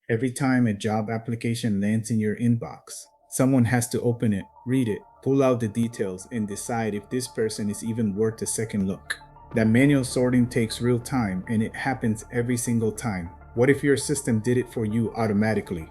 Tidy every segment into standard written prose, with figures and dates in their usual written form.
Every time a job application lands in your inbox, someone has to open it, read it, pull out the details, and decide if this person is even worth a second look. That manual sorting takes real time, and it happens every single time. What if your system did it for you automatically?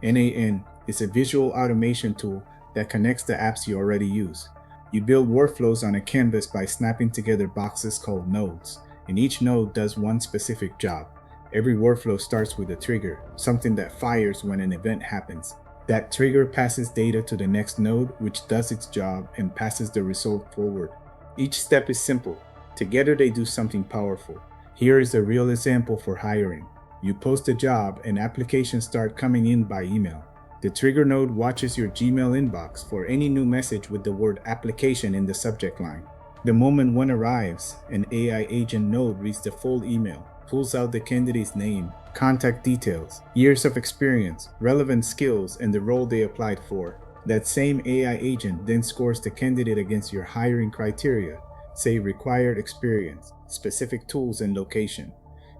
n8n is a visual automation tool that connects the apps you already use. You build workflows on a canvas by snapping together boxes called nodes, and each node does one specific job. Every workflow starts with a trigger, something that fires when an event happens. That trigger passes data to the next node, which does its job and passes the result forward. Each step is simple. Together they do something powerful. Here is a real example for hiring. You post a job and applications start coming in by email. The trigger node watches your Gmail inbox for any new message with the word application in the subject line. The moment one arrives, an AI agent node reads the full email, pulls out the candidate's name, contact details, years of experience, relevant skills, and the role they applied for. That same AI agent then scores the candidate against your hiring criteria, say required experience, specific tools, and location.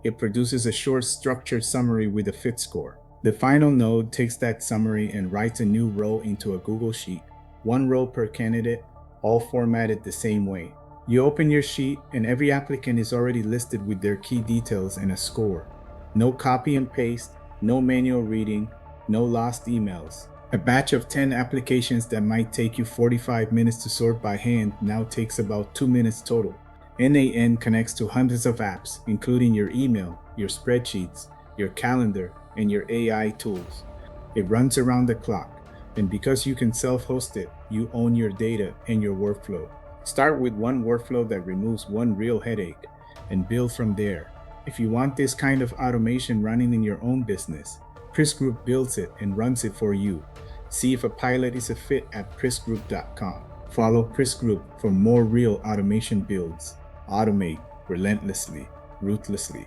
It produces a short, structured summary with a fit score. The final node takes that summary and writes a new row into a Google Sheet, one row per candidate, all formatted the same way. You open your sheet and every applicant is already listed with their key details and a score. No copy and paste, no manual reading, no lost emails. A batch of 10 applications that might take you 45 minutes to sort by hand now takes about 2 minutes total. n8n connects to hundreds of apps, including your email, your spreadsheets, your calendar, and your AI tools. It runs around the clock, and because you can self-host it, you own your data and your workflow. Start with one workflow that removes one real headache, and build from there. If you want this kind of automation running in your own business, PRISC Group builds it and runs it for you. See if a pilot is a fit at PRISCgroup.com. Follow PRISC Group for more real automation builds. Automate relentlessly, ruthlessly.